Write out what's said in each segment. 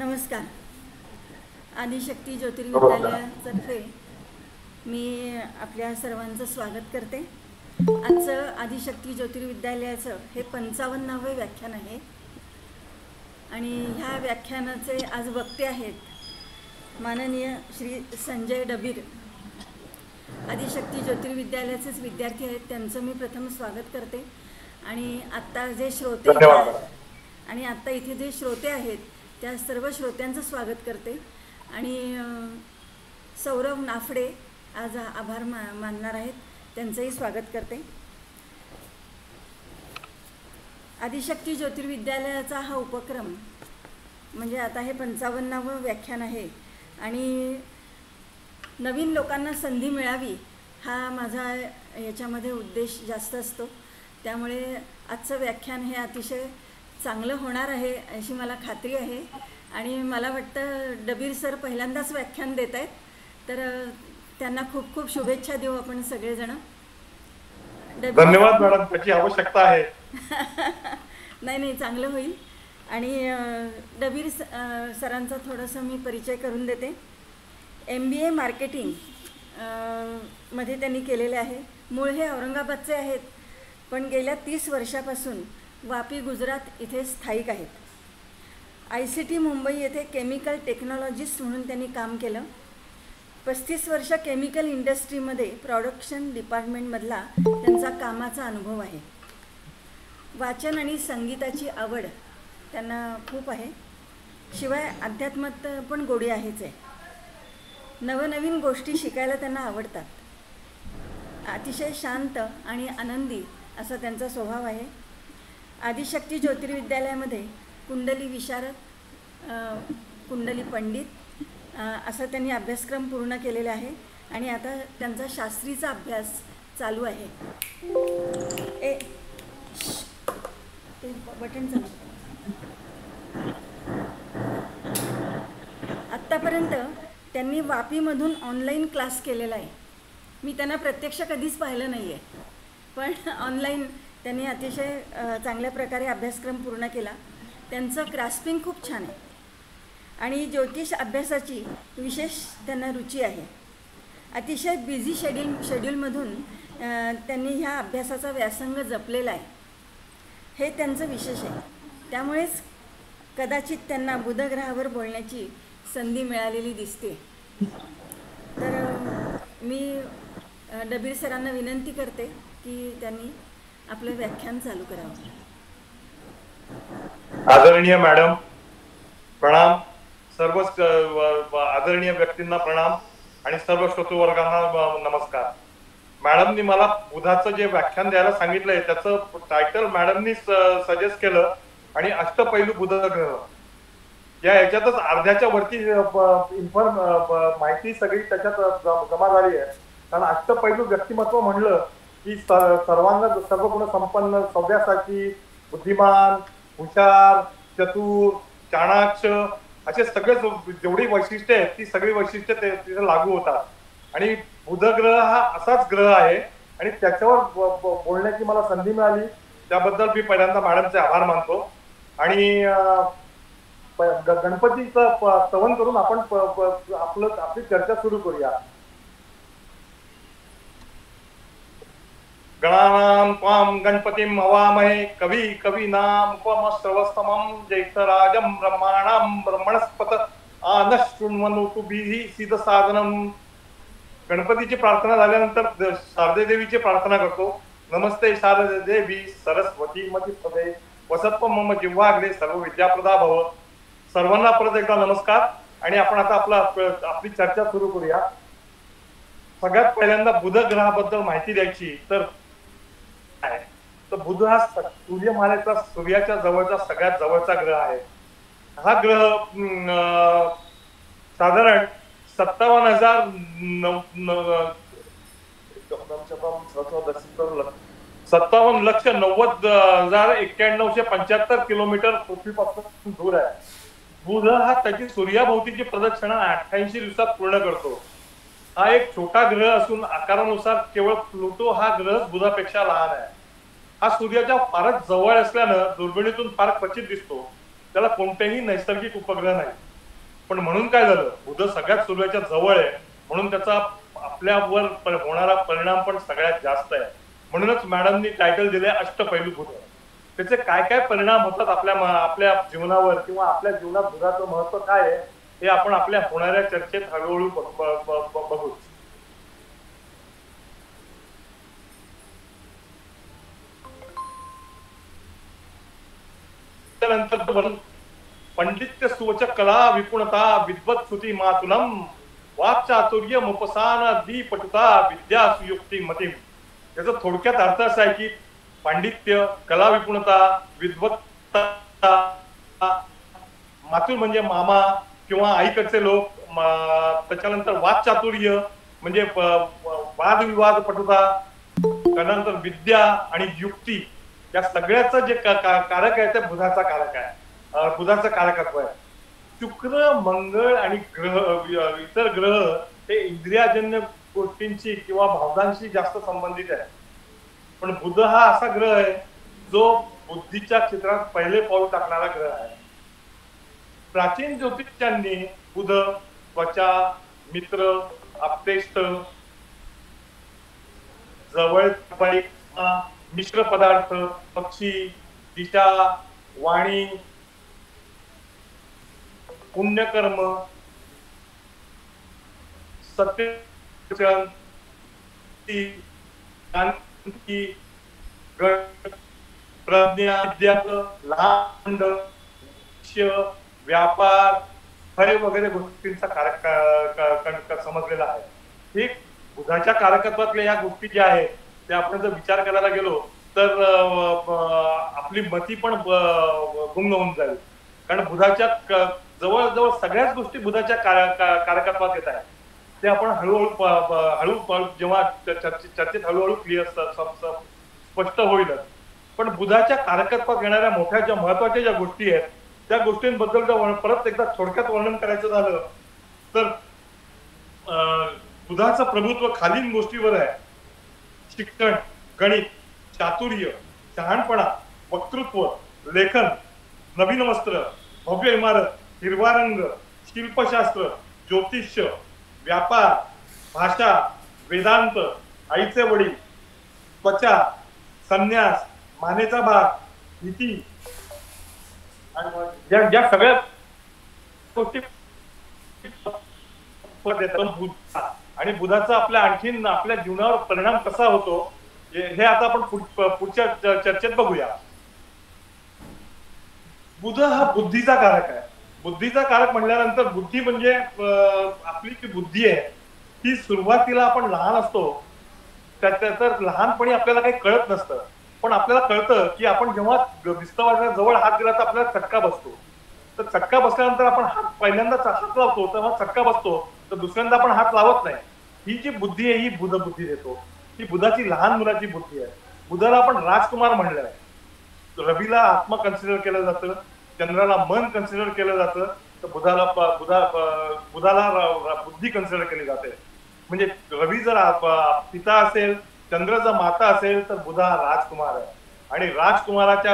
नमस्कार. आदिशक्ती ज्योतिर्विद्यालयातर्फे मी आपल्या सर्वांचं स्वागत करते. आजचं आदिशक्ती ज्योतिर्विद्यालयाचं हे 55वे व्याख्यान आहे आणि ह्या व्याख्यानाचे आज वक्ते आहेत माननीय श्री संजय डबीर. आदिशक्ती ज्योतिर्विद्यालयाचेच विद्यार्थी आहेत, त्यांचं मी प्रथम स्वागत करते. आणि आत्ता जे श्रोते आणि आत्ता इथे जे श्रोते आहेत त्या सर्व श्रोत्यांचं स्वागत करते. आणि सौरभ नाफडे आज आभार मानणार आहेत, त्यांचंही स्वागत करते. आदिशक्ती ज्योतिर्विद्यालयाचा हा उपक्रम म्हणजे आता हे 55वं व्याख्यान आहे आणि नवीन लोकांना संधी मिळावी हा माझा याच्यामध्ये उद्देश जास्त असतो. त्यामुळे आजचं व्याख्यान हे अतिशय चांगलं होणार आहे अशी मला खात्री आहे. आणि मला वाटतं डबीर सर पहिल्यांदाच व्याख्यान देत आहेत, तर त्यांना खूप खूप शुभेच्छा देऊ आपण सगळेजण. धन्यवाद मॅडम, त्याची आवश्यकता आहे. नाही चांगलं होईल. आणि डबीर सरांचा थोडासा मी परिचय करून देते. MBA मार्केटिंग मध्ये त्यांनी केलेले आहे. मूळ हे औरंगाबादचे आहेत, पण गेल्या 30 वर्षापासून वापी गुजरात इथे स्थायिक आहेत. ICT मुंबई येथे केमिकल टेक्नॉलॉजिस्ट म्हणून त्यांनी काम केलं. 35 वर्ष केमिकल इंडस्ट्रीमध्ये प्रोडक्शन डिपार्टमेंटमधला त्यांचा कामाचा अनुभव आहे. वाचन आणि संगीताची आवड त्यांना खूप आहे. शिवाय अध्यात्मात पण गोडी आहेच आहे. नवनवीन गोष्टी शिकायला त्यांना आवडतात. अतिशय शांत आणि आनंदी असा त्यांचा स्वभाव आहे. आदिशक्ती ज्योतिर्विद्यालयामध्ये कुंडली विशारद, कुंडली पंडित असा त्यांनी अभ्यासक्रम पूर्ण केलेला आहे आणि आता त्यांचा शास्त्रीचा अभ्यास चालू आहे. बटन चालू. आत्तापर्यंत त्यांनी वापीमधून ऑनलाईन क्लास केलेला आहे. मी त्यांना प्रत्यक्ष कधीच पाहिलं नाही आहे, पण ऑनलाईन त्यांनी अतिशय चांगल्या प्रकारे अभ्यासक्रम पूर्ण केला. त्यांचं ग्रास्पिंग खूप छान आहे आणि ज्योतिष अभ्यासाची विशेष त्यांना रुची आहे. अतिशय बिझी शेड्यूलमधून त्यांनी ह्या अभ्यासाचा व्यासंग जपलेला आहे, हे त्यांचं विशेष आहे. त्यामुळेच कदाचित त्यांना बुधग्रहावर बोलण्याची संधी मिळालेली दिसते. तर मी डबीर सरांना विनंती करते की त्यांनी आपलं व्याख्यान चालू करावं. आदरणीय मॅडम प्रणाम. सर्व आदरणीय व्यक्तींना प्रणाम आणि सर्व श्रोतृवर्गांना नमस्कार. मॅडमनी मला बुधाचं जे व्याख्यान द्यायला सांगितलंय त्याचं टायटल मॅडमनी सजेस्ट केलं आणि अष्टपैलू बुधग्रह या याच्यातच अर्ध्याच्या वरती माहिती सगळी त्याच्यात जमा झाली आहे. कारण अष्टपैलू व्यक्तिमत्व म्हणलं की सर्वांना सर्व गुण संपन्न, सव्यासाची, बुद्धिमान, हुशार, चतुर, चाणाक्ष असे सगळे जेवढी वैशिष्ट्ये आहेत ती सगळी वैशिष्ट्ये तिथे लागू होतात. आणि बुधग्रह हा असाच ग्रह आहे आणि त्याच्यावर बोलण्याची मला संधी मिळाली, त्याबद्दल मी पहिल्यांदा मॅडमचे आभार मानतो. आणि गणपतीचं स्तवन करून आपण आपली चर्चा सुरू करूया. गणानां त्वां गणपतिं हवामहे कवी कवीनां उपमश्रवस्तमं ज्येष्ठराजं ब्रह्माणां ब्रह्मणस्पत आनशृण्वन्तुभिः सिद्धसाधनम्. गणपतीची प्रार्थना झाल्यानंतर शारदे देवीची प्रार्थना करतो. नमस्ते शारदे देवी सरस्वती मतिपदे वसत्व मम जिह्वाग्रे सर्व विद्याप्रदा भव. सर्वांना परत एकदा नमस्कार. आणि आपण आता आपली चर्चा सुरू करूया. सगळ्यात पहिल्यांदा बुध ग्रहाबद्दल माहिती द्यायची तर बुध हा सूर्यमालेचा सूर्याच्या जवळचा सगळ्यात जवळचा ग्रह आहे. हा ग्रह साधारण 57,90,91,975 किलोमीटर पृथ्वीपासून दूर आहे. बुध हा त्याची सूर्याभोवतीची प्रदक्षिणा 88 दिवसात पूर्ण करतो. हा एक छोटा ग्रह असून आकारानुसार केवळ प्लुटो हा ग्रह बुधापेक्षा लहान आहे. हा सूर्याच्या फारच जवळ असल्यानं दुर्बिणीतून फार क्वचित दिसतो. त्याला कोणतेही नैसर्गिक उपग्रह नाही. पण म्हणून काय झालं, बुध सगळ्यात सूर्याच्या जवळ आहे म्हणून त्याचा आपल्यावर होणारा परिणाम पण सगळ्यात जास्त आहे. म्हणूनच मॅडमनी टायटल दिले अष्टपैलू बुध. त्याचे काय काय परिणाम होतात आपल्या जीवनावर किंवा आपल्या जीवनात बुधाचं महत्व काय आहे हे आपण आपल्या होणाऱ्या चर्चेत हळूहळू बघू. त्यानंतर पंडित्य सुवचक कला विपुणता विद्वत श्रुती मातुलम वाक्चातुर्य मुपसान दीपटुता विद्या सुयुक्ती मतिम. याचा थोडक्यात अर्थ असा आहे की पांडित्य, कला विपुणता, विद्वत्ता, मातुल म्हणजे मामा किंवा आईकडचे लोक, त्याच्यानंतर वाक्चातुर्य म्हणजे वादविवाद पटुता, त्यानंतर विद्या आणि युक्ती, या सगळ्याचं जे कारक आहे ते बुधाचा कारक आहे, बुधाचं कारकत्व आहे. शुक्र, मंगळ आणि इतर ग्रह हे इंद्रियाजन्य गोष्टींची किंवा भावनांशी जास्त संबंधित आहे. पण बुध हा असा ग्रह आहे जो बुद्धीच्या क्षेत्रात पहिले पाऊल टाकणारा ग्रह आहे. प्राचीन ज्योतिषांनी बुध त्वचा, मित्र, आप्तेष्ट, जवळ, मिश्र पदार्थ, पक्षी, दिशा, वाणी, पुण्यकर्म, सत्यवचन, प्रज्ञा, लहान, व्यापार, हे वगैरे गोष्टींचा कारक समजलेला आहे. हे बुधाच्या कारकत्वातल्या या गोष्टी ज्या आहेत त्या आपण जर विचार करायला गेलो तर आपली मती पण गुंग होऊन जाईल. कारण बुधाच्या जवळजवळ सगळ्याच गोष्टी बुधाच्या कारकत्वात येत आहेत. ते आपण हळूहळू जेव्हा चर्चेत हळूहळू क्लिअर स्पष्ट होईलच. पण बुधाच्या कारकत्वात येणाऱ्या मोठ्या ज्या महत्वाच्या ज्या गोष्टी आहेत त्या गोष्टींबद्दल जर परत एकदा थोडक्यात वर्णन करायचं झालं तर बुधाचं प्रभुत्व खालील गोष्टीवर आहे: शिक्षण, गणित, चातुर्य, शहाणपणा, वक्तृत्व, लेखन, नवीन वस्त्र, भव्य इमारत, हिरवा रंग, शिल्पशास्त्र, ज्योतिष्य, व्यापार, भाषा, वेदांत, आईचे वडील, त्वचा, संन्यास, मानेचा भाग, भीती, या सगळ्या गोष्टी आणि बुधाचा आणखीन आपल्या जीवनावर परिणाम कसा होतो हे आता आपण पुढच्या चर्चेत बघूया. बुध हा बुद्धीचा कारक आहे. बुद्धीचा कारक म्हणल्यानंतर बुद्धी म्हणजे आपली जी बुद्धी आहे ती सुरुवातीला आपण लहान असतो तर लहानपणी आपल्याला काही कळत नसतं. पण आपल्याला कळतं की आपण जेव्हा विस्तवाच्या जवळ हात दिला तर आपल्याला चटका बसतो. तर चटका बसल्यानंतर आपण हात पहिल्यांदाच हात लावतो तेव्हा चटका बसतो, तर दुसऱ्यांदा आपण हात लावत नाही. ही जी बुद्धी आहे ही बुध बुद्धी देतो. ही बुधाची लहान मुलाची बुद्धी आहे. बुधाला आपण राजकुमार म्हणलेलं आहे. रवीला आत्मा कन्सिडर केलं जातं, चंद्राला मन कन्सिडर केलं जातं, तर बुधाला बुद्धी कन्सिडर केली जाते. म्हणजे रवी जर पिता असेल, चंद्र जर माता असेल तर बुध हा राजकुमार आहे. आणि राजकुमाराच्या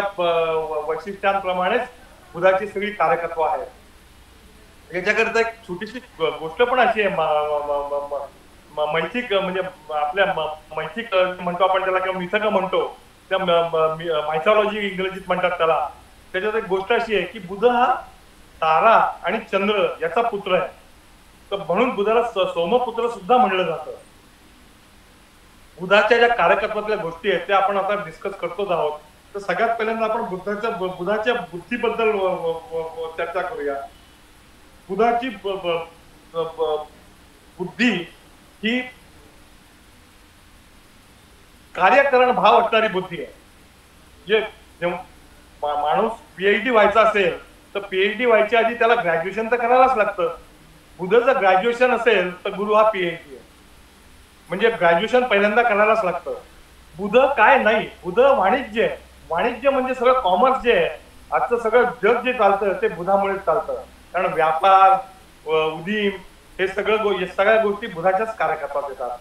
वैशिष्ट्यांप्रमाणेच बुधाची सगळी कारकत्व आहेत. याच्याकरिता एक छोटीशी गोष्ट पण अशी आहे, मैथिक म्हणजे आपल्या मैथिक म्हणतो आपण त्याला किंवा मिथक म्हणतो, त्या मायथॉलॉजी इंग्रजीत म्हणतात त्याला. त्याच्यात एक गोष्ट अशी आहे की बुध हा तारा आणि चंद्र याचा पुत्र आहे. तर म्हणून बुधाला सोमपुत्र सुद्धा म्हणलं जातं. बुधाच्या ज्या कारकत्वातल्या गोष्टी आहेत त्या आपण आता डिस्कस करतोच आहोत. तर सगळ्यात पहिल्यांदा आपण बुधाच्या बुद्धीबद्दल चर्चा करूया. बुधाची बुद्धी ही कार्यकरण भाव असणारी बुद्धी आहे. जे माणूस पीएचडी व्हायचा असेल तर पीएचडी व्हायच्या आधी त्याला ग्रॅज्युएशन तर करायलाच लागतं. बुध जर ग्रॅज्युएशन असेल तर गुरु हा पीएचडी आहे. म्हणजे ग्रॅज्युएशन पहिल्यांदा करायलाच लागतं. बुध काय नाही, बुध वाणिज्य आहे. वाणिज्य म्हणजे सगळं कॉमर्स जे आहे, आजचं सगळं जग जे चालतं ते बुधामुळेच चालतं. कारण व्यापार, उदीम हे सगळ्या गोष्टी बुधाच्याच कारकत्वात येतात.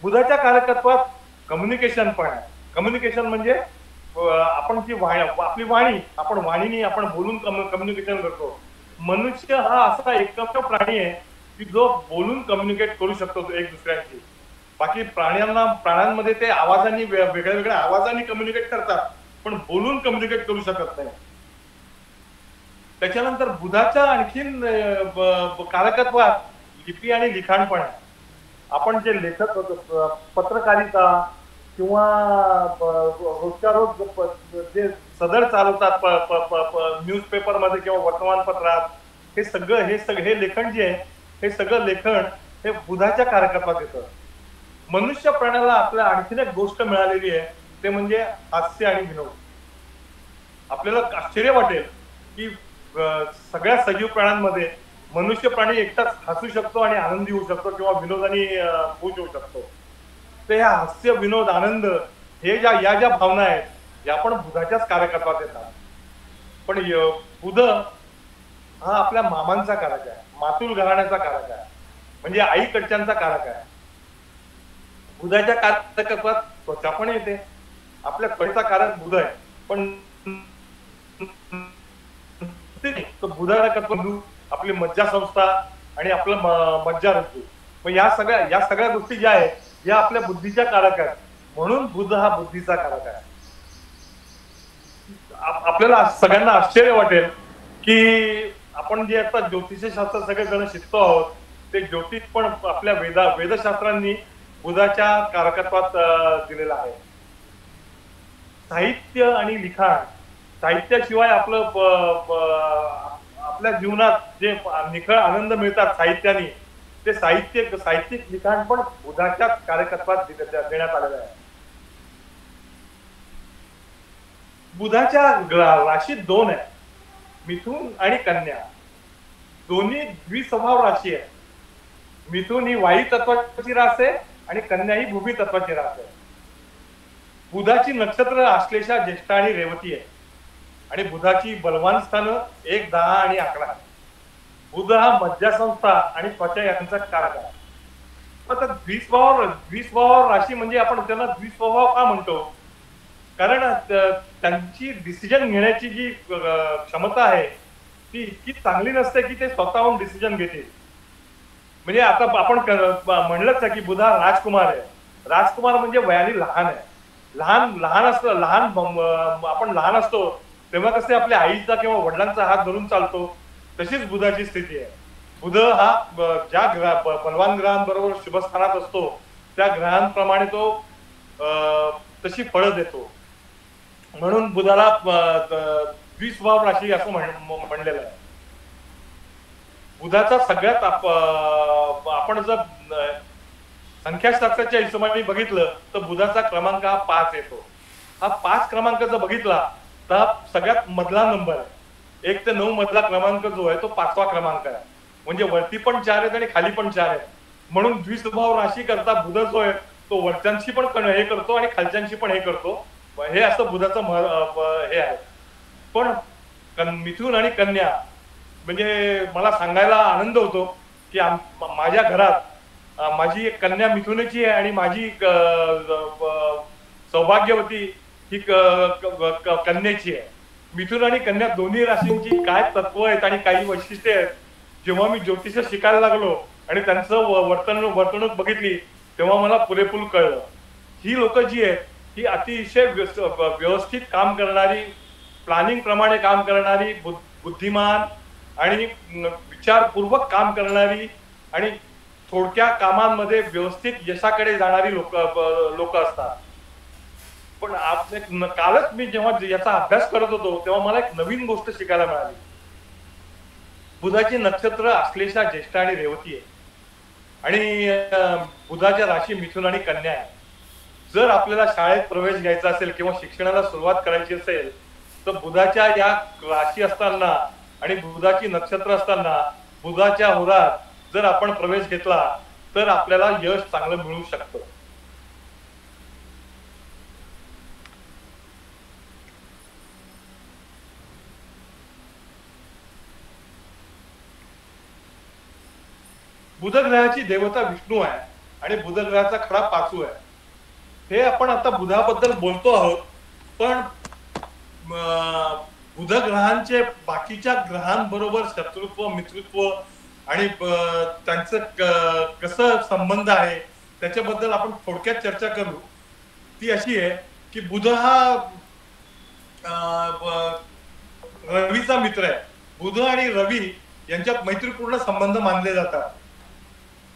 बुधाच्या कारकत्वात कम्युनिकेशन पण आहे. कम्युनिकेशन म्हणजे आपण जी आपली वाणी, आपण वाणीने आपण बोलून कम्युनिकेशन करतो. मनुष्य हा असा एकमेव प्राणी आहे की जो बोलून कम्युनिकेट करू शकतो एक दुसऱ्याशी. बाकी प्राण्यांमध्ये ते आवाजांनी वेगळ्या वेगळ्या आवाजांनी कम्युनिकेट करतात, पण बोलून कम्युनिकेट करू शकत नाही. त्याच्यानंतर बुधाच्या आणखीन कारकत्वात लिपी आणि लिखाण पण आहे. आपण जे लेखक होतो, पत्रकारिता किंवा रोजच्या रोज जे सदर चालवतात न्यूजपेपर मध्ये किंवा वर्तमानपत्रात, हे लेखन जे आहे, हे सगळं लेखन हे बुधाच्या कारकत्वात येतं. मनुष्य प्राण्याला आपल्या आणखीन एक गोष्ट मिळालेली आहे, ते म्हणजे हास्य आणि विनोद. आपल्याला आश्चर्य वाटेल की सगळ्या सजीव प्राण्यांमध्ये मनुष्य प्राणी एकटाच हसू शकतो आणि आनंदी होऊ शकतो किंवा विनोदाने खुश होऊ शकतो. तर ह्या हास्य विनोद आनंद हे ज्या भावना आहेत या पण बुधाच्याच कारकत्वात येतात. पण बुध हा आपल्या मामांचा कारक आहे, मातुल घराण्याचा कारक आहे, म्हणजे आईकडच्यांचा कारक आहे. बुधाच्या कारकत्वात त्वचा पण येते. आपल्या त्वचेचा कारक बुध आहे, पण बुधाकत्व आपली मज्जा संस्था आणि आपलं मज्जा रज्जू, मग या सगळ्या गोष्टी ज्या आहेत या आपल्या बुद्धीच्या कारक आहेत. म्हणून बुध हा बुद्धीचा कारक आहे. आपल्याला सगळ्यांना आश्चर्य वाटेल की आपण जे आता ज्योतिषशास्त्र सगळेजण शिकतो आहोत, ते ज्योतिष पण आपल्या वेदशास्त्रांनी बुधाच्या कारकत्वात दिलेलं आहे. साहित्य आणि लिखाण, साहित्याशिवाय आपल्या जीवनात जे निखळ आनंद मिळतात साहित्याने, ते साहित्यिक लिखाण पण बुधाच्या कारकत्वात देण्यात आलेलं आहे. बुधाच्या राशीत 2 आहे, मिथुन आणि कन्या. दोन्ही द्विस्वभाव राशी आहे. मिथुन ही वायू तत्वाची रास आहे आणि कन्या ही भूमी तत्वाची रास आहे. बुधाची नक्षत्र आश्लेषा, ज्येष्ठा आणि रेवती आहे आणि बुधाची बलवान स्थानं 1, 10 आणि 11 आहे. बुध हा मज्जासंस्था आणि त्वचा यांचा कारक आहे. आता द्विस्वभाव राशी म्हणजे आपण त्यांना द्विस्वभाव का म्हणतो? कारण त्यांची डिसिजन घेण्याची जी क्षमता आहे ती इतकी चांगली नसते की ते स्वतःहून डिसिजन घेतील. म्हणजे आता आपण म्हणलंच की बुध हा राजकुमार आहे. राजकुमार म्हणजे वयाने लहान आहे. आपण लहान असतो तेव्हा कसे आपल्या आईचा किंवा वडिलांचा हात धरून चालतो, तशीच बुधाची स्थिती आहे. बुध हा ज्या बलवान ग्रहांबरोबर शुभस्थानात असतो त्या ग्रहांप्रमाणे तो तशी फळं देतो. म्हणून बुधाला द्विस्वभाव राशी असं म्हणलेलं आहे. बुधाचा सगळ्यात आपण जर संख्याशास्त्राच्या हिशोबाने बघितलं तर बुधाचा क्रमांक हा 5 येतो. हा 5 क्रमांक जर बघितला तर सगळ्यात मधला नंबर आहे. 1 ते 9 मधला क्रमांक जो आहे तो 5वा क्रमांक आहे. म्हणजे वरती पण 4 आहेत आणि खाली पण 4 आहेत. म्हणून द्विस्वभाव राशी करता बुध जो आहे तो वरच्यांशी पण हे करतो आणि खालच्यांशी पण हे करतो. हे असं बुधाचं हे आहे. पण मिथुन आणि कन्या म्हणजे मला सांगायला आनंद होतो की माझ्या घरात माझी एक कन्या मिथुनाची आहे आणि माझी सौभाग्यवती ही कन्याची आहे. मिथुन आणि कन्या दोन्ही राशींची काय तत्व आहेत आणि काही वैशिष्ट्ये आहेत जेव्हा मी ज्योतिष शिकायला लागलो आणि त्यांचं वर्तणूक बघितली तेव्हा मला पुरेपूर कळलं. ही लोक जी आहेत ही अतिशय व्यवस्थित काम करणारी, प्लॅनिंग प्रमाणे काम करणारी, बुद्धिमान आणि विचारपूर्वक काम करणारी आणि थोडक्या कामांमध्ये व्यवस्थित यशाकडे जाणारी लोक असतात. पण कालच मी जेव्हा याचा अभ्यास करत होतो तेव्हा मला एक नवीन गोष्ट शिकायला मिळाली. बुधाची नक्षत्र आश्लेषा, ज्येष्ठा आणि रेवती आहे आणि बुधाच्या राशी मिथुन आणि कन्या आहे. जर आपल्याला शाळेत प्रवेश घ्यायचा असेल किंवा शिक्षणाला सुरुवात करायची असेल तर बुधाच्या या राशी असताना आणि बुधाची नक्षत्र असताना बुधाच्या होरात जर आपण प्रवेश घेतला तर आपल्याला यश चांगलं मिळू शकतं. बुध ग्रहाची देवता विष्णू आहे आणि बुध ग्रहाचा खडा पाचू आहे. हे आपण आता बुधाबद्दल बोलतो आहोत, पण बुध ग्रहांचे बाकीच्या ग्रहांबरोबर शत्रुत्व, मित्रत्व आणि त्यांचं कसं संबंध आहे त्याच्याबद्दल आपण थोडक्यात चर्चा करू. ती अशी आहे की बुध हा रवीचा मित्र आहे. बुध आणि रवी यांच्यात मैत्रीपूर्ण संबंध मानले जातात.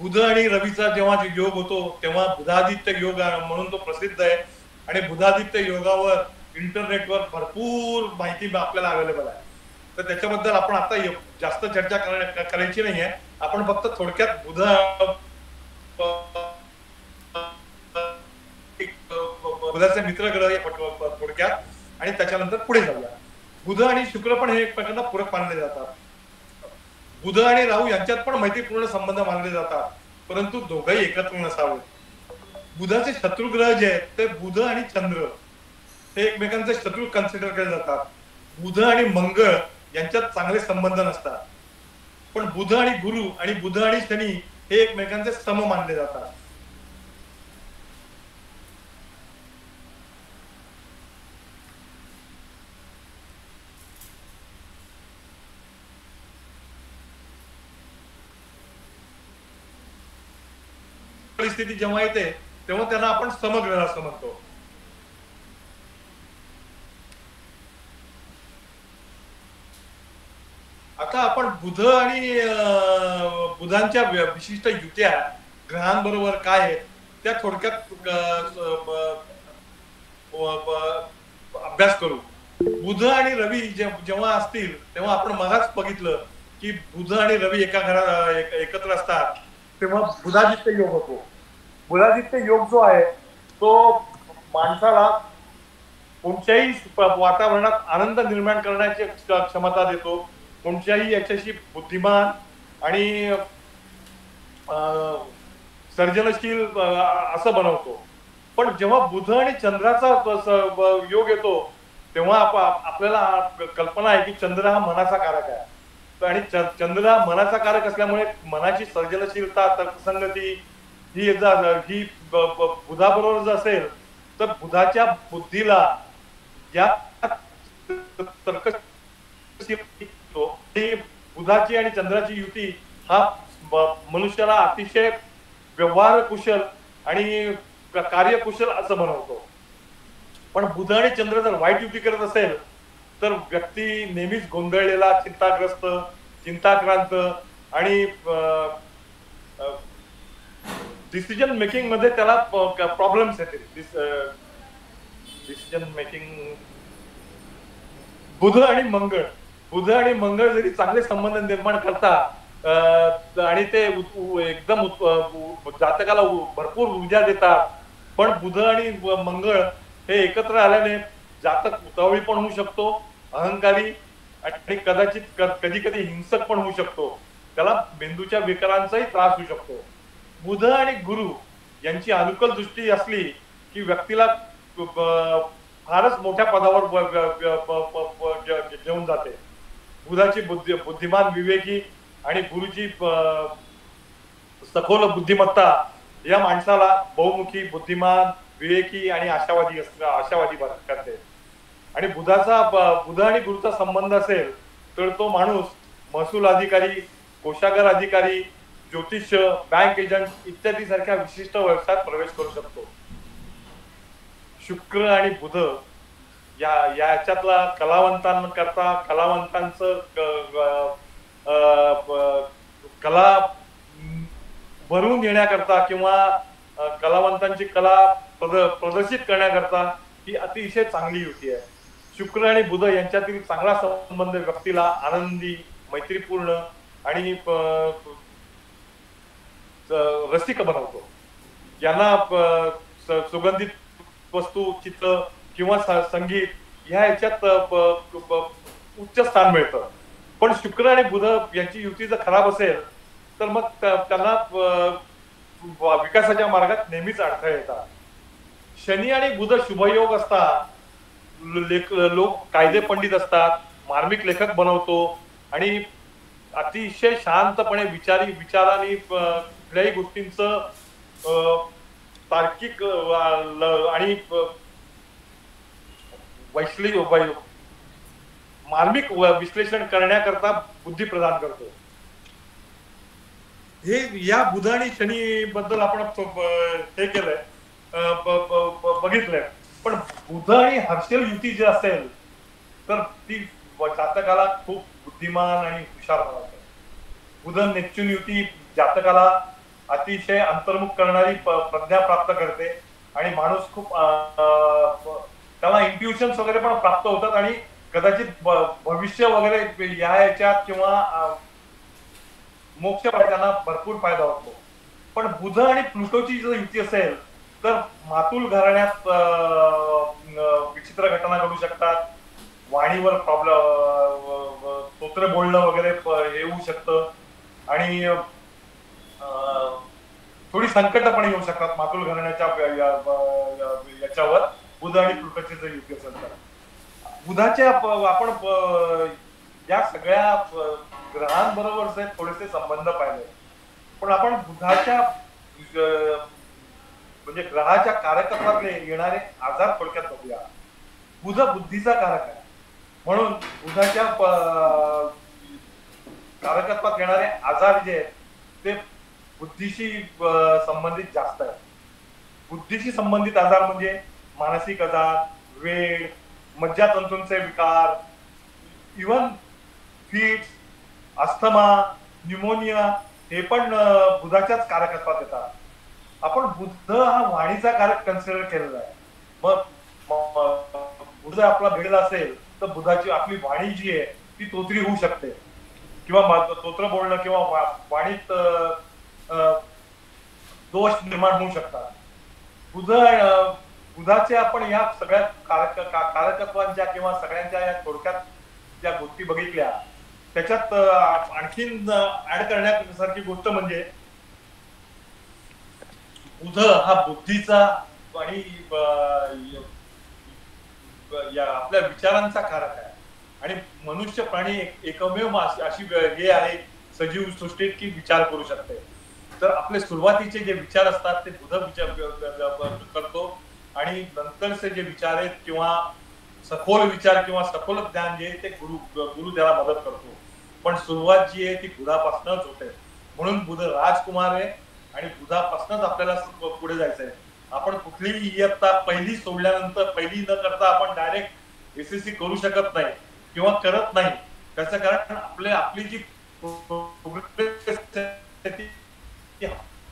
बुध आणि रवीचा जेव्हा योग होतो तेव्हा बुधादित्य योग म्हणून तो प्रसिद्ध आहे. आणि बुधादित्य योगावर इंटरनेटवर भरपूर माहिती आपल्याला अवेलेबल आहे. तर त्याच्याबद्दल आपण आता जास्त चर्चा करायची नाहीये. आपण फक्त थोडक्यात बुधाचे मित्र ग्रह थोडक्यात आणि त्याच्यानंतर पुढे जाऊया. बुध आणि शुक्र पण हे एकमेकांना पूरक मानले जातात. बुध आणि राहू यांच्यात पण मैत्रीपूर्ण संबंध मानले जातात, परंतु दोघंही एकत्र नसावे. बुधाचे शत्रुग्रह जे आहेत ते बुध आणि चंद्र हे एकमेकांचे शत्रू कन्सिडर केले जातात. बुध आणि मंगळ यांच्यात चांगले संबंध नसतात. पण बुध आणि गुरु आणि बुध आणि शनी हे एकमेकांचे सम मानले जातात. परिस्थिती जेव्हा येते तेव्हा त्यांना आपण समग्रह असं म्हणतो. आता आपण बुध आणि बुधांच्या विशिष्ट युत्या ग्रहांबरोबर काय आहेत त्या थोडक्यात अभ्यास करू. बुध आणि रवी जेव्हा असतील तेव्हा आपण मगाच बघितलं की बुध आणि रवी एका घरात एकत्र असतात तेव्हा बुधादित्य योग होतो. बुधादित्य योग जो आहे तो माणसाला कोणत्याही वातावरणात आनंद निर्माण करण्याची क्षमता देतो. कोणत्याही याच्याशी बुद्धिमान आणि सर्जनशील असं बनवतो. पण जेव्हा बुध आणि चंद्राचा योग येतो तेव्हा आपल्याला कल्पना आहे की चंद्र हा मनाचा कारक आहे. आणि चंद्र हा मनाचा कारक असल्यामुळे मनाची सर्जनशीलता, तर्कसंगती ही बुधाबरोबर जर असेल तर बुधाच्या बुद्धीला या बुधाची आणि चंद्राची युती हा मनुष्याला अतिशय व्यवहार कुशल आणि कार्यकुशल असं बनवतो. पण बुध आणि चंद्र जर वाईट युती करत असेल तर व्यक्ती नेहमीच गोंधळलेला, चिंताग्रस्त, चिंताक्रांत आणि डिसिजन मेकिंग मध्ये त्याला प्रॉब्लेम्स येतील. Decision making. बुध आणि मंगळ जरी चांगले संबंध निर्माण करतात आणि ते एकदम जातकाला भरपूर ऊर्जा देतात, पण बुध आणि मंगळ हे एकत्र आल्याने जातक उतावळी पण होऊ शकतो, अहंकारी आणि कदाचित कधी कधी हिंसक पण होऊ शकतो. त्याला मेंदूच्या विकारांचाही त्रास होऊ शकतो. बुध आणि गुरु यांची अनुकूल दृष्टी असली की व्यक्तीला फारच मोठ्या पदावर घेऊन जाते. बुधाची बुद्धिमान, विवेकी आणि गुरुची सखोल बुद्धिमत्ता या माणसाला बहुमुखी, बुद्धिमान, विवेकी आणि आशावादी करते. आणि बुध आणि गुरुचा संबंध असेल तर तो माणूस महसूल अधिकारी, कोषागार अधिकारी, ज्योतिष्य, बँक एजंट इत्यादी सारख्या विशिष्ट व्यवसायात प्रवेश करू शकतो. शुक्र आणि बुध याच्यातला कलावंतांकरता, कलावंतांचं कला भरून येण्याकरता किंवा कलावंतांची कला प्रदर्शित करण्याकरता ही अतिशय चांगली युती आहे. शुक्र आणि बुध यांच्यातील चांगला संबंध व्यक्तीला आनंदी, मैत्रीपूर्ण आणि रसिक बनवतो. यांना सुगंधित वस्तू, चित्र किंवा संगीत ह्या याच्यात उच्च स्थान मिळतं. पण शुक्र आणि बुध यांची युती जर खराब असेल तर मग त्यांना विकासाच्या मार्गात नेहमीच अडथळे येतात. शनी आणि बुध शुभयोग असतात. लोक कायदे पंडित असतात, मार्मिक लेखक बनवतो आणि अतिशय शांतपणे विचारांनी कुठल्याही गोष्टींचं तार्किक आणि मार्मिक विश्लेषण करण्याकरता बुद्धी प्रदान करतो. हे या बुध आणि शनी बद्दल आपण हे केलंय, बघितलंय. पण बुध आणि हर्षल युती जी असेल तर ती जातकाला खूप बुद्धिमान आणि हुशार बनवते. बुध नेपच्यून युती जातकाला अतिशय अंतर्मुख करणारी प्रज्ञा प्राप्त करते आणि माणूस खूप त्याला इंट्युशन्स वगैरे पण प्राप्त होतात आणि कदाचित भविष्य वगैरे याच्यात किंवा मोक्ष त्यांना भरपूर फायदा होतो. पण बुध आणि प्लुटोची जर युती असेल तर मातुल घराण्यात विचित्र घटना घडू शकतात. वाणीवर प्रॉब्लेम, स्तोत्र बोलणं वगैरे हे होऊ शकतं आणि थोडी संकट पण येऊ शकतात मातुल घराण्याच्या याच्यावर बुध आणि प्लुटोची जर युती असेल तर. बुधाच्या आपण या सगळ्या ग्रहांबरोबर थोडेसे संबंध पाहिले, पण आपण बुधाच्या म्हणजे ग्रहाच्या कारकत्वातले येणारे आजार थोडक्यात बघूया. बुध बुद्धीचा कारक आहे, म्हणून बुधाच्या कारकत्वात येणारे आजार जे आहेत ते बुद्धीशी संबंधित जास्त आहेत. बुद्धीशी संबंधित आजार म्हणजे मानसिक आजार, वेळ, मज्जातंतूंचे विकार, इव्हन फिट्स, अस्थमा, न्यूमोनिया हे पण बुधाच्याच कारकत्वात येतात. आपण बुध हा वाणीचा कारक कन्सिडर केलेला आहे. मग बुध आपला भेटला असेल तर बुधाची आपली वाणी जी आहे ती तोत्री होऊ शकते किंवा स्तोत्र बोलणं किंवा वाणीत दोष निर्माण होऊ शकतात. बुधाचे आपण या सगळ्या कारकत्वांच्या किंवा सगळ्यांच्या या थोडक्यात ज्या गोष्टी बघितल्या त्याच्यात आणखीन ऍड करण्यासारखी गोष्ट म्हणजे बुध हा बुद्धीचा आणि आपल्या विचारांचा कारक आहे आणि मनुष्य प्राणी एकमेव अशी हे आहे सजीव सृष्टीत की विचार करू शकते. तर आपले सुरुवातीचे जे विचार असतात ते बुध विचार करतो आणि नंतरचे जे विचार आहेत किंवा सखोल विचार किंवा सखोल ज्ञान जे आहे ते गुरु त्याला मदत करतो. पण सुरुवात जी आहे ती बुधापासूनच होते. म्हणून बुध राजकुमार आहे आणि बुधापासूनच आपल्याला पुढे जायचंय. आपण कुठलीही इयत्ता पहिली सोडल्यानंतर पहिली न करता आपण डायरेक्ट एसएससी करू शकत नाही किंवा करत नाही. त्याचं कारण आपली जी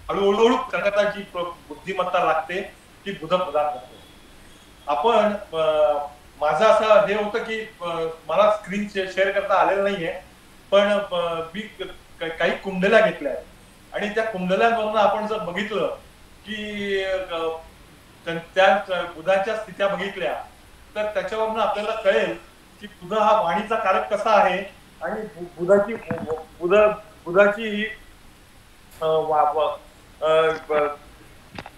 हळूहळू करण्याची बुद्धिमत्ता लागते ती बुध प्रदान करते. आपण माझं असं हे होतं की मला स्क्रीन शेअर करता आलेलं नाहीये, पण मी काही कुंडल्या घेतल्या आणि त्या कुंडल्यांवरून आपण जर बघितलं की त्या बुधाच्या स्थित्या बघितल्या तर त्याच्यावरून आपल्याला कळेल की बुध हा वाणीचा कारक कसा आहे आणि बुधाची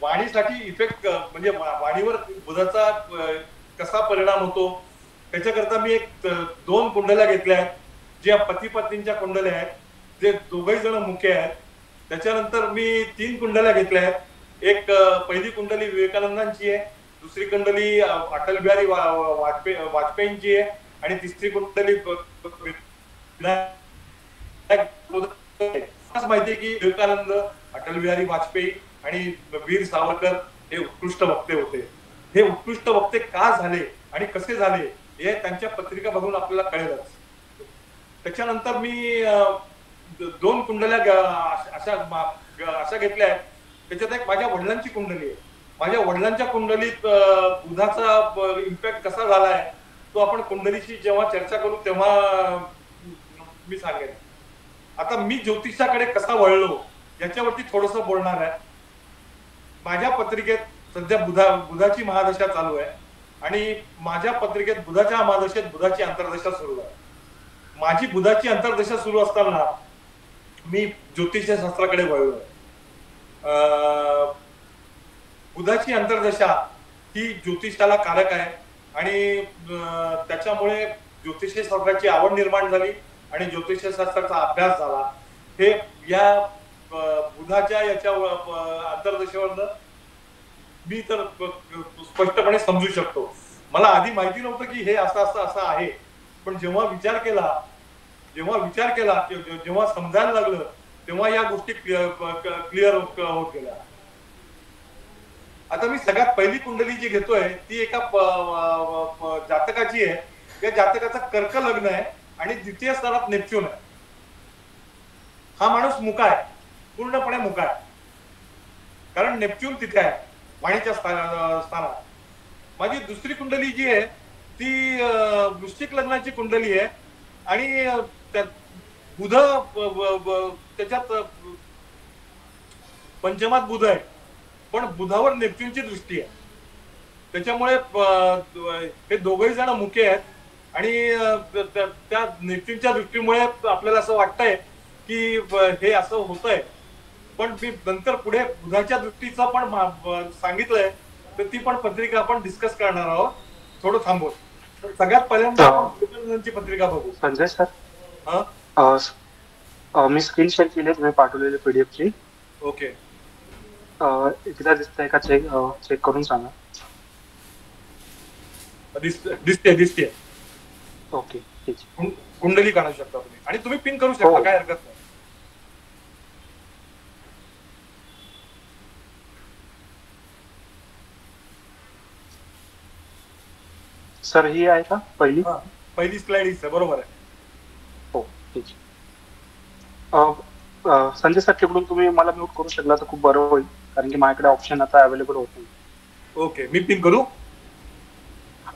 वाणीसाठी इफेक्ट म्हणजे वाणीवर बुधाचा कसा परिणाम होतो त्याच्याकरता मी दोन कुंडल्या घेतल्या आहेत ज्या पती पत्नींच्या कुंडल्या आहेत, जे दोघही जण मुके आहेत. त्याच्यानंतर मी 3 कुंडल्या घेतल्या आहेत. एक पहिली कुंडली विवेकानंदांची आहे, दुसरी कुंडली अटल बिहारी वाजपेयींची आहे आणि तिसरी कुंडली माहिती आहे की विवेकानंद, अटल बिहारी वाजपेयी आणि वीर सावरकर हे उत्कृष्ट वक्ते होते. हे उत्कृष्ट वक्ते का झाले आणि कसे झाले हे त्यांच्या पत्रिका बघून आपल्याला कळेलच. त्याच्यानंतर मी 2 कुंडल्या अशा घेतल्या आहेत. त्याच्यात एक माझ्या वडिलांची कुंडली आहे. माझ्या वडिलांच्या कुंडलीत बुधाचा इम्पॅक्ट कसा झालाय तो आपण कुंडलीची जेव्हा चर्चा करू तेव्हा मी सांगेन. आता मी ज्योतिषाकडे कसा वळलो याच्यावरती थोडस बोलणार आहे. माझ्या पत्रिकेत सध्या बुधाची महादशा चालू आहे आणि माझ्या पत्रिकेत बुधाच्या महादशेत बुधाची अंतर्दशा सुरू आहे. माझी बुधाची अंतर्दशा सुरू असताना मी ज्योतिषशास्त्राकडे वळलोय. बुधाची अंतर्दशा ही ज्योतिषाला कारक आहे आणि त्याच्यामुळे ज्योतिषशास्त्राची आवड निर्माण झाली आणि ज्योतिषशास्त्राचा अभ्यास झाला. हे या बुधाच्या याच्या अंतर्दशेवरनं मी तर स्पष्टपणे समजू शकतो. मला आधी माहिती नव्हतं की हे असं आहे. पण जेव्हा विचार केला जेव्हा समजायला लागलं तेव्हा या गोष्टी क्लिअर होत गेल्या. आता मी सगळ्यात पहिली कुंडली जी घेतोय ती एका जातकाची आहे. त्या जातकाचं कर्क लग्न आहे आणि द्वितीय स्थानात नेपच्यून आहे. हा माणूस मुका आहे, पूर्णपणे मुका आहे, कारण नेपच्यून तिथे आहे वाणीच्या स्थानात. माझी दुसरी कुंडली जी आहे ती वृश्चिक लग्नाची कुंडली आहे आणि बुध त्याच्यात पंचमात बुध आहे, पण बुधावर नेपच्यूनची दृष्टी आहे. त्याच्यामुळे हे दोघही जण मुके आहेत आणि त्या नेपच्यूनच्या दृष्टीमुळे आपल्याला असं वाटतंय की हे असं होतंय. पण मी नंतर पुढे बुधाच्या दृष्टीचं पण सांगितलंय, तर ती पण पत्रिका आपण डिस्कस करणार आहोत. थोडं थांबून सगळ्यात पहिल्यांदा पत्रिका बघू. संजय सर, मी स्क्रीन शेअर केली, तुम्ही पाठवलेली पीडीएफ ची. ओके, एकदा दिसतंय का चेक करून सांगा. दिसते. ओके, ठीक. कुंडली काढू शकता तुम्ही आणि तुम्ही पिन करू शकता, काय हरकत नाही. सर ही आहे का पहिली स्लाइड आहे, बरोबर आहे. हो, ठीक. संजय सर, तिकडून तुम्ही मला म्यूट करू शकला तर खूप बरं होईल, कारण की माझ्याकडे ऑप्शन आता अवेलेबल होत नाही. ओके, मी पिन करू?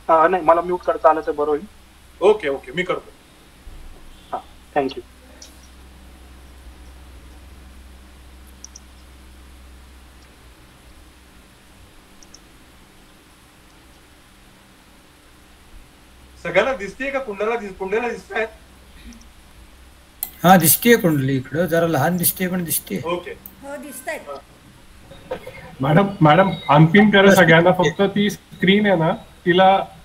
नाही, मला म्यूट करता आलं तर बरं होईल. ओके, मी करतो. हां, थँक्यू. सगळ्यांना दिसतेय का कुंडला दिसतायत? हा, दिसतेय कुंडली. इकडं जरा लहान दिसते, पण दिसते. ओके, हो, दिसतायत. मॅडम अनपिन करा सगळ्यांना. फक्त ती स्क्रीन आहे ना,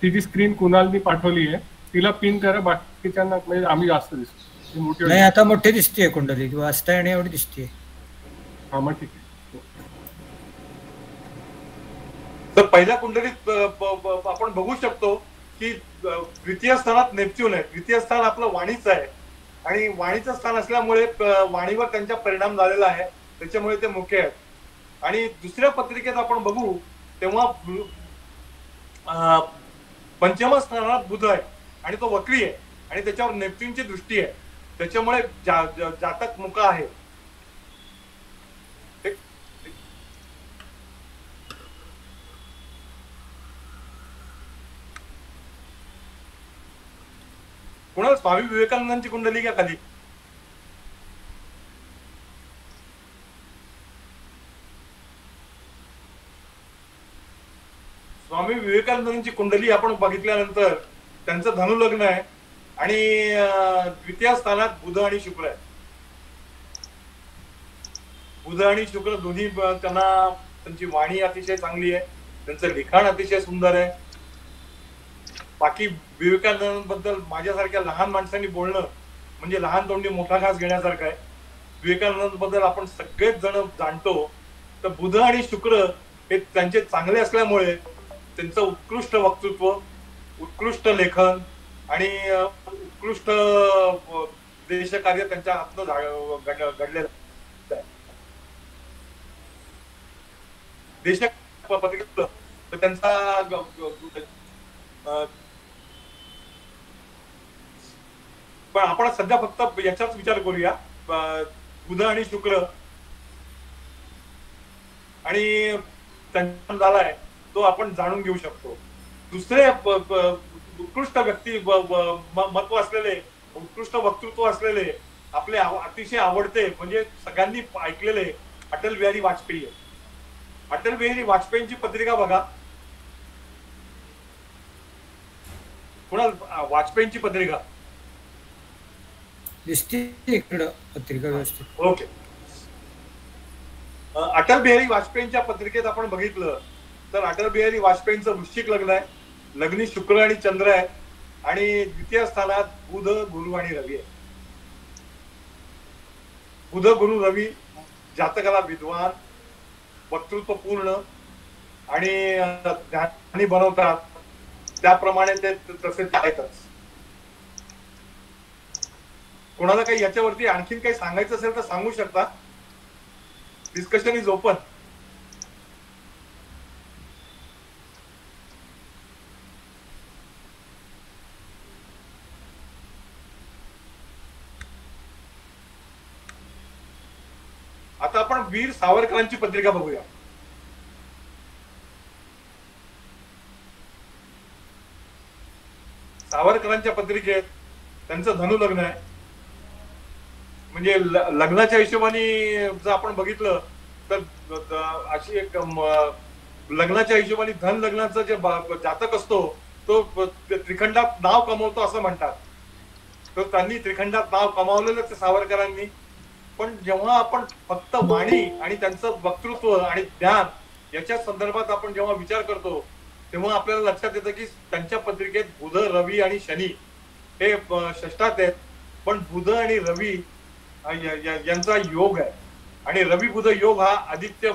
तिची स्क्रीन कुणालनी पाठवली आहे, तिला पिन करा. बाकीच्यांना म्हणजे आम्ही जास्त दिसतो. नाही, आता मोठी दिसते कुंडली, वाचता येणे एवढी दिसते. हा, मग ठीक आहे. तर पहिल्या कुंडलीत आपण बघू शकतो की द्वितीय स्थानात नेपच्यून आहे. द्वितीय स्थान आपलं वाणीचं आहे आणि वाणीचं स्थान असल्यामुळे वाणीवर त्यांचा परिणाम झालेला आहे, त्याच्यामुळे ते मुके आहेत. आणि दुसऱ्या पत्रिकेत आपण बघू तेव्हा पंचम स्थानात बुध आहे आणि तो वक्री आहे आणि त्याच्यावर नेपच्यूनची दृष्टी आहे, त्याच्यामुळे जातक मुका आहे. कुणाला स्वामी विवेकानंदांची कुंडली घ्या खाली. स्वामी विवेकानंदांची कुंडली आपण बघितल्यानंतर त्यांचं धनुलग्न आहे आणि द्वितीय स्थानात बुध आणि शुक्र आहे. बुध आणि शुक्र दोन्ही त्यांची वाणी अतिशय चांगली आहे, त्यांचं लिखाण अतिशय सुंदर आहे. बाकी विवेकानंदांबद्दल माझ्यासारख्या लहान माणसांनी बोलणं म्हणजे लहान तोंडी मोठा घास घेण्यासारखं आहे. विवेकानंदांबद्दल आपण सगळेच जण जाणतो. तर बुध आणि शुक्र हे त्यांचे चांगले असल्यामुळे त्यांचं उत्कृष्ट वक्तृत्व, उत्कृष्ट लेखन आणि उत्कृष्ट देशकार्य त्यांच्या हातनं घडलेलं आहे. देशक पत्रिकेत तर त्यांचा पण आपण सध्या फक्त याचाच विचार करूया, बुध आणि शुक्र आणि त्यांचा झालाय तो आपण जाणून घेऊ शकतो. दुसरे उत्कृष्ट व्यक्ती महत्व असलेले, उत्कृष्ट वक्तृत्व असलेले, आपले अतिशय आवडते म्हणजे सगळ्यांनी ऐकलेले अटल बिहारी वाजपेयी. अटल बिहारी वाजपेयींची पत्रिका बघा. कुणाल वाजपेयींची पत्रिका दिसते इकडं पत्रिका व्यवस्थित. ओके. अटल बिहारी वाजपेयींच्या पत्रिकेत आपण बघितलं तर अटल बिहारी वाजपेयींचं वृश्चिक लग्न आहे, लग्नी शुक्र आणि चंद्र आहे आणि द्वितीय स्थानात बुध, गुरु आणि रवी आहे. बुध, गुरु, रवी जातकाला विद्वान, वक्तृत्वपूर्ण आणि ज्ञानी बनवतात. त्याप्रमाणे ते तसे आहेतच. कोणाला काही याच्यावरती आणखीन काही सांगायचं असेल तर सांगू शकता. Discussion is open. आता आपण वीर सावरकरांची पत्रिका बघूया. सावरकरांच्या पत्रिकेत त्यांचं धनु लग्न आहे. म्हणजे लग्नाच्या हिशोबाने जर आपण बघितलं तर अशी एक लग्नाच्या हिशोबाने धन लग्नाचं जे जातक असतो तो त्रिखंडात नाव कमवतो असं म्हणतात. तर त्यांनी त्रिखंडात नाव कमावलेलंच सावरकरांनी. पण जेव्हा आपण फक्त वाणी आणि त्यांचं वक्तृत्व आणि ज्ञान याच्या संदर्भात आपण जेव्हा विचार करतो तेव्हा आपल्याला लक्षात येतं की त्यांच्या पत्रिकेत बुध, रवी आणि शनी हे षष्ठात आहेत. पण बुध आणि रवी यांचा योग आहे. आणि रवी बुध योग हा आदित्य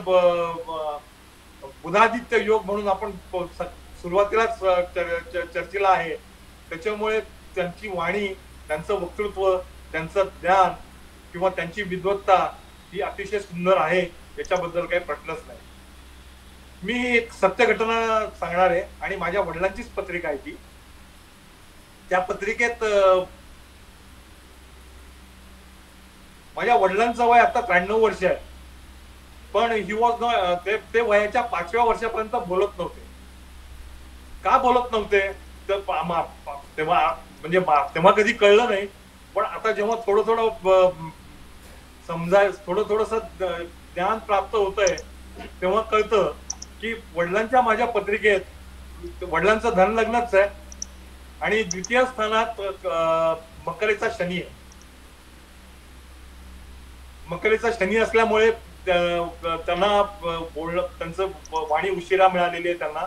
बुधादित्य योग म्हणून आपण सुरुवातीलाच चर्चेला आहे. त्याच्यामुळे त्यांची वाणी, त्यांचं वक्तृत्व, त्यांचं ज्ञान किंवा त्यांची विद्वत्ता ही अतिशय सुंदर आहे, याच्याबद्दल काही प्रश्नच नाही. मी एक सत्य घटना सांगणार आहे आणि माझ्या वडिलांचीच पत्रिका आहे ती. त्या पत्रिकेत माझ्या वडिलांचं वय आता 93 वर्ष आहे. पण ही वॉज ते वयाच्या 5व्या वर्षापर्यंत बोलत नव्हते. का बोलत नव्हते तर तेव्हा म्हणजे तेव्हा कधी कळलं नाही. पण आता जेव्हा थोडं थोडस ज्ञान प्राप्त होतंय तेव्हा कळतं की वडिलांच्या माझ्या पत्रिकेत वडिलांचं धन लग्नच आहे आणि द्वितीय स्थानात मकरेचा शनी आहे. मकरेचा शनी असल्यामुळे त्यांना त्यांचं वाणी उशिरा मिळालेली आहे त्यांना.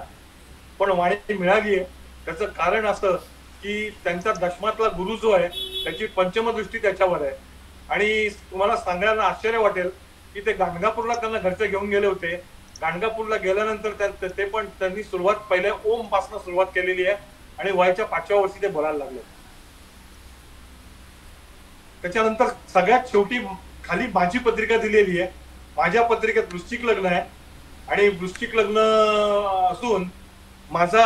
पण वाणी मिळाली आहे त्याचं कारण असं की त्यांचा दशमातला गुरु जो आहे त्याची पंचम दृष्टी त्याच्यावर आहे. आणि तुम्हाला सांगायला आश्चर्य वाटेल की ते गाणगापूरला त्यांना घरचे घेऊन गेले होते. गाणगापूरला गेल्यानंतर ते पण त्यांनी पहिले ओम पासून सुरुवात केलेली आहे आणि वयाच्या 5व्या वर्षी ते बोलायला लागले. त्याच्यानंतर सगळ्यात शेवटी खाली माझी पत्रिका दिलेली आहे. माझ्या पत्रिकेत वृश्चिक लग्न आहे आणि वृश्चिक लग्न असून माझा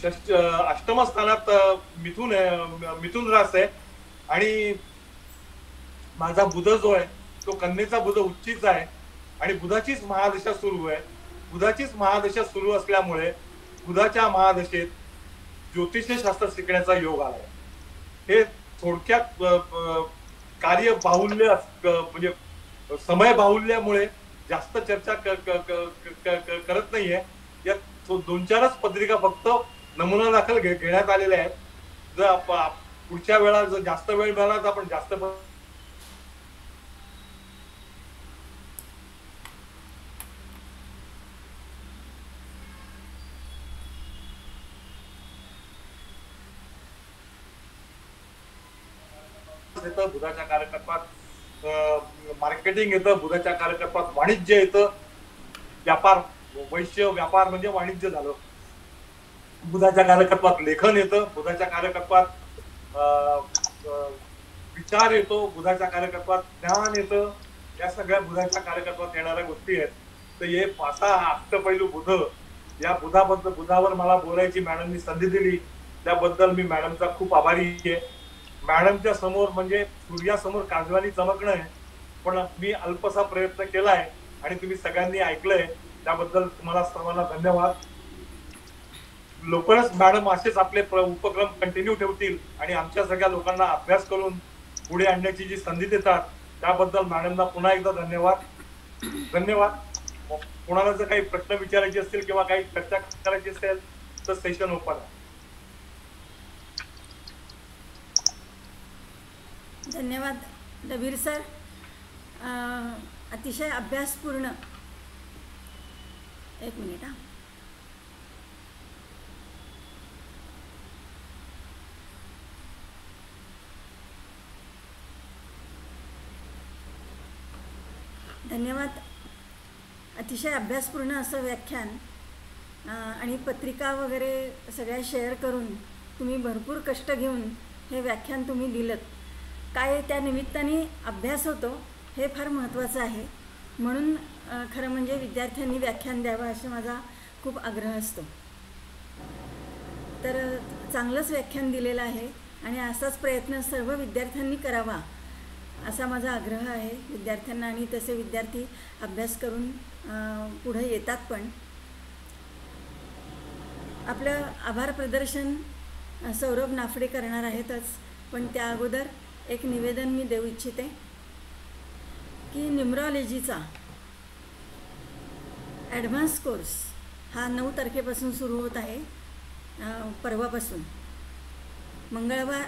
अष्टम स्थानात मिथुन रास आहे आणि माझा बुध जो आहे तो कन्येचा बुध उच्चीचा आहे आणि बुधाचीच महादशा सुरू आहे. बुधाचीच महादशा सुरू असल्यामुळे बुधाच्या महादशेत ज्योतिषशास्त्र शिकण्याचा योग आलाय. हे थोडक्यात कार्य बाहुल्य म्हणजे समय बाहुल्यामुळे जास्त चर्चा करत नाहीये. या 2-4च पत्रिका फक्त नमुना दाखल घेण्यात आलेल्या आहेत. जर पुढच्या वेळा जर जास्त वेळ मिळाला तर आपण जास्त येतं बुधाच्या कार्यकल्पात, मार्केटिंग येतं बुधाच्या कार्यकल्पात, वाणिज्य येतं, व्यापार वैश्य व्यापार म्हणजे वाणिज्य झालं. बुधाच्या कार्यकल्पात लेखन येतं, बुधाच्या कार्यकल्पात विचार येतो, बुधाच्या कार्यकल्पात ज्ञान येतं. या सगळ्या बुधाच्या कार्यकल्पात येणाऱ्या गोष्टी आहेत. तर हे 5 अष्टपैलू बुध या बुधावर मला बोलायची मॅडमनी संधी दिली त्याबद्दल मी मॅडमचा खूप आभारी आहे. मॅडमच्या समोर म्हणजे सूर्यासमोर काजवानी चमकणं आहे. पण मी अल्पसा प्रयत्न केलाय आणि तुम्ही सगळ्यांनी ऐकलंय त्याबद्दल तुम्हाला सर्वांना धन्यवाद. लवकरच मॅडम असेच आपले उपक्रम कंटिन्यू ठेवतील आणि आमच्या सगळ्या लोकांना अभ्यास करून पुढे आणण्याची जी संधी देतात त्याबद्दल मॅडमना पुन्हा एकदा धन्यवाद. कोणाला जर काही प्रश्न विचारायचे असतील किंवा काही चर्चा करायची असेल तर सेशन ओपन आहे. धन्यवाद डबीर सर. अतिशय अभ्यासपूर्ण. एक मिनिट हा. धन्यवाद. अतिशय अभ्यासपूर्ण असं व्याख्यान आणि पत्रिका वगैरे सगळ्या शेअर करून तुम्ही भरपूर कष्ट घेऊन हे व्याख्यान तुम्ही दिलंत. काय त्या निमित्ताने अभ्यास होतो हे फार महत्त्वाचं आहे. म्हणून खरं म्हणजे विद्यार्थ्यांनी व्याख्यान द्यावं असा माझा खूप आग्रह असतो. तर चांगलंच व्याख्यान दिलेलं आहे आणि असाच प्रयत्न सर्व विद्यार्थ्यांनी करावा असा माझा आग्रह आहे विद्यार्थ्यांना. आणि तसे विद्यार्थी अभ्यास करून पुढे येतात. पण आपलं आभार प्रदर्शन सौरभ नाफडे करणार आहेतच, पण त्या अगोदर एक निवेदन मी देऊ इच्छिते की न्यूमरॉलॉजीचा ॲडव्हान्स कोर्स हा 9 तारखेपासून सुरू होत आहे. परवापासून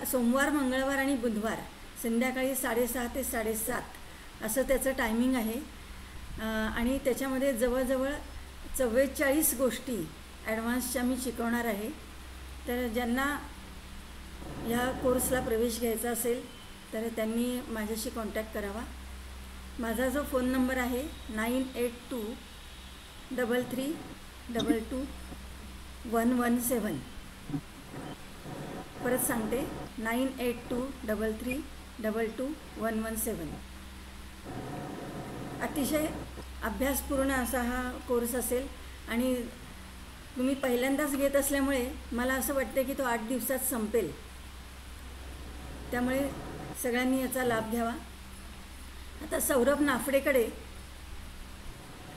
सोमवार, मंगळवार आणि बुधवार संध्याकाळी 6:30 ते 7:30 असं त्याचं टायमिंग आहे. आणि त्याच्यामध्ये जवळजवळ 44 गोष्टी ॲडव्हान्सच्या मी शिकवणार आहे. तर ज्यांना ह्या कोर्सला प्रवेश घ्यायचा असेल तर त्यांनी माझ्याशी कॉन्टॅक्ट करावा. माझा जो फोन नंबर आहे 9823322117. परत सांगते 9823322117. अतिशय अभ्यासपूर्ण असा हा कोर्स असेल आणि तुम्ही पहिल्यांदाच घेत असल्यामुळे मला असं वाटतं की तो 8 दिवसात संपेल. त्यामुळे सगळ्यांनी याचा लाभ घ्यावा. आता सौरभ नाफडेकडे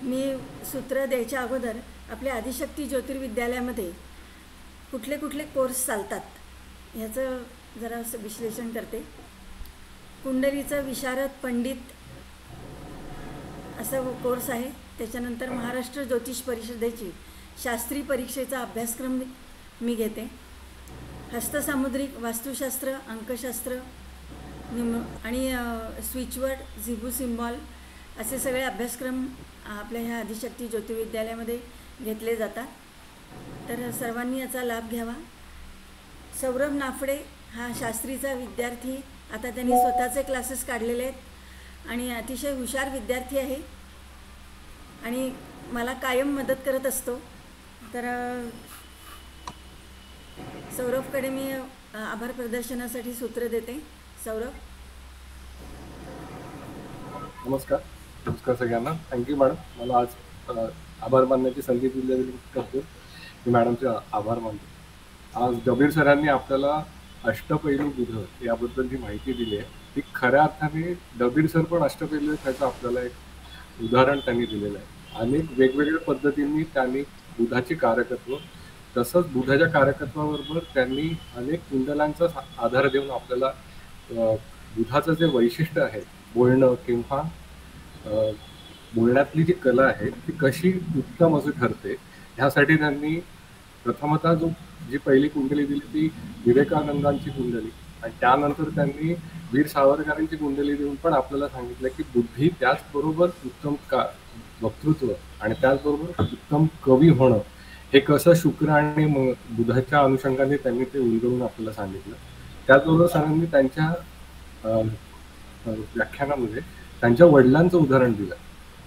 मी सूत्र द्यायच्या अगोदर आपल्या आदिशक्ती ज्योतिर्विद्यालयामध्ये कुठले कुठले कोर्स चालतात ह्याचं जरा विश्लेषण करते. कुंडलीचं विशारद पंडित असं कोर्स आहे. त्याच्यानंतर महाराष्ट्र ज्योतिष परिषदेची शास्त्री परीक्षेचा अभ्यासक्रम मी घेते. हस्तसामुद्रिक, वास्तुशास्त्र, अंकशास्त्र आणि स्विचवर्ड, झिबू सिम्बॉल असे सगळे अभ्यासक्रम आपल्या ह्या आदिशक्ती ज्योतिर्विद्यालयामध्ये घेतले जातात. तर सर्वांनी याचा लाभ घ्यावा. सौरभ नाफडे हा शास्त्रीचा विद्यार्थी, आता त्यांनी स्वतःचे क्लासेस काढलेले आहेत आणि अतिशय हुशार विद्यार्थी आहे आणि मला कायम मदत करत असतो. तर सौरभकडे मी आभार प्रदर्शनासाठी सूत्र देते. सौरभ. नमस्कार सगळ्यांना. Thank you madam. मला आज आभार मानण्याची संधी दिल्याबद्दल करतो. मी मॅडमचे आभार मानतो. आज डबीर सरांनी आपल्याला अष्टपैलू बुध याबद्दल जी माहिती दिली आहे ती खऱ्या अर्थाने डबीर सर पण अष्टपैलू आहे त्याचं आपल्याला एक उदाहरण त्यांनी दिलेलं आहे. अनेक वेगवेगळ्या पद्धतींनी त्यांनी बुधाचे कारकत्व, तसंच बुधाच्या कारकत्वाबरोबर त्यांनी अनेक कुंडलांचा आधार देऊन आपल्याला बुधाचं जे वैशिष्ट्य आहे बोलणं किंवा बोलण्यातली जी कला आहे ती कशी उत्तम असं ठरते ह्यासाठी त्यांनी प्रथमतः जी पहिली कुंडली दिली ती विवेकानंदांची कुंडली आणि त्यानंतर त्यांनी वीर सावरकरांची कुंडली देऊन पण आपल्याला सांगितलं की बुद्धी त्याचबरोबर उत्तम वक्तृत्व आणि त्याचबरोबर उत्तम कवी होणं हे कसं शुक्र आणि बुधाच्या अनुषंगाने त्यांनी ते उलगडून आपल्याला सांगितलं. त्याचबरोबर सरांनी त्यांच्या व्याख्यानामध्ये त्यांच्या वडिलांचं उदाहरण दिलं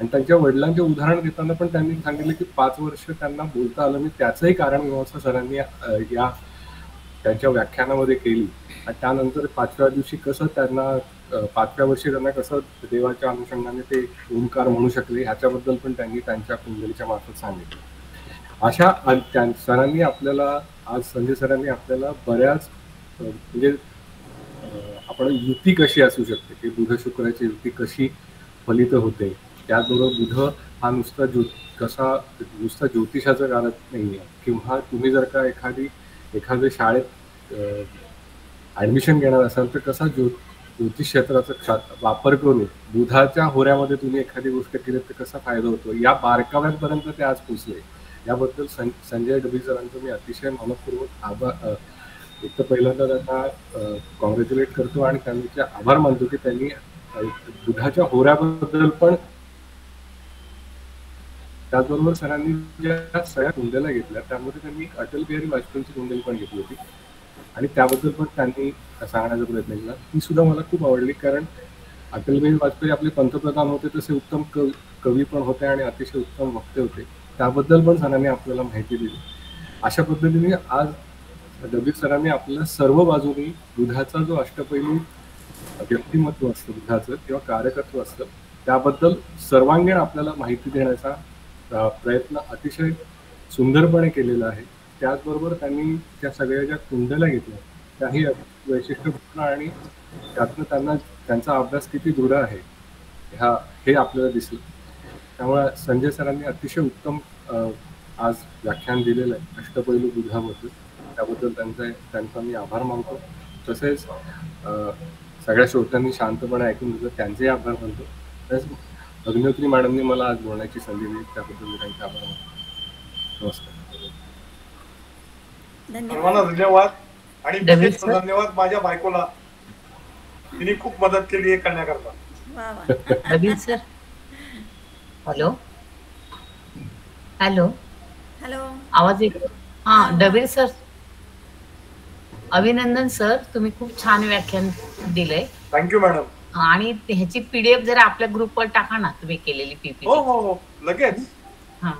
आणि त्यांच्या वडिलांचे उदाहरण देताना पण त्यांनी सांगितलं की 5 वर्ष त्यांना बोलता आलं नाही, त्याचंही कारण व्यवस्था सरांनी या त्यांच्या व्याख्यानामध्ये केली. आणि त्यानंतर 5व्या दिवशी कसं त्यांना 5व्या वर्षी त्यांना कसं देवाच्या अनुषंगाने ते ओंकार म्हणू शकले ह्याच्याबद्दल पण त्यांनी त्यांच्या कुंडलीच्या मार्फत सांगितलं. अशा सरांनी आपल्याला आज संजय सरांनी आपल्याला बऱ्याच म्हणजे आपण युती कशी असू शकते की बुध शुक्राची युती कशी फलित होते. त्याचबरोबर बुध हा नुसता ज्योतिषाचा कारक नाही आहे किंवा तुम्ही जर का एखाद्या शाळेत ॲडमिशन घेणार असाल तर कसा ज्योतिष क्षेत्राचा वापर करून बुधाच्या होऱ्यामध्ये तुम्ही एखादी गोष्ट केली तर कसा फायदा होतो या बारकाव्यांपर्यंत ते आज पोचले. याबद्दल संजय डबीर सरांचं मी अतिशय मनपूर्वक आभार एक तर पहिल्यांदा त्यांना कॉंग्रॅच्युलेट करतो आणि त्यांचे आभार मानतो की त्यांनी बुधाच्या होऱ्याबद्दल पण त्याचबरोबर सरांनी ज्या सगळ्या कुंडल्या घेतल्या त्यामध्ये त्यांनी अटल बिहारी वाजपेयींची कुंडली पण घेतली होती आणि त्याबद्दल पण त्यांनी सांगण्याचा प्रयत्न केला. ती सुद्धा मला खूप आवडली कारण अटल बिहारी वाजपेयी आपले पंतप्रधान होते तसे उत्तम कवी पण होते आणि अतिशय उत्तम वक्ते होते. त्याबद्दल पण सरांनी आपल्याला माहिती दिली. अशा पद्धतीने आज डबीर सरांनी आपल्याला सर्व बाजूनी बुधाचा जो अष्टपैलू व्यक्तिमत्व असतं बुद्धाचं किंवा कार्यकर्तृ असतं त्याबद्दल सर्वांगीण आपल्याला माहिती देण्याचा प्रयत्न अतिशय सुंदरपणे केलेला आहे. त्याचबरोबर त्यांनी त्या सगळ्या ज्या कुंडल्या घेतल्या त्याही वैशिष्ट्यपूर्ण आणि त्यातनं त्यांना त्यांचा अभ्यास किती दृढ आहे हे आपल्याला दिसलं. त्यामुळे संजय सरांनी अतिशय उत्तम आज व्याख्यान दिलेलं आहे अष्टपैलू बुद्धाबद्दल. त्याबद्दल त्यांचा मी आभार मानतो. तसेच सगळ्या श्रोत्यांनी शांतपणे ऐकून घेतलं त्यांचेही आभार मानतो. तसेच अग्निहोत्री मॅडमनी मला आज बोलण्याची संधी दिली त्याबद्दल मी त्यांचे आभार मानतो. नमस्कार. सर्वांना धन्यवाद आणि विशेष धन्यवाद माझ्या बायकोला, तिने खूप मदत केली हे करण्याकरता. Dabir sir hello hello hello आवाज येतो? हा डबीर सर अभिनंदन सर, तुम्ही खूप छान व्याख्यान दिलंय. Thank you madam. आणि ह्याची PDF जरा आपल्या ग्रुपवर टाका ना तुम्ही केलेली PPT. हो लगेच. हा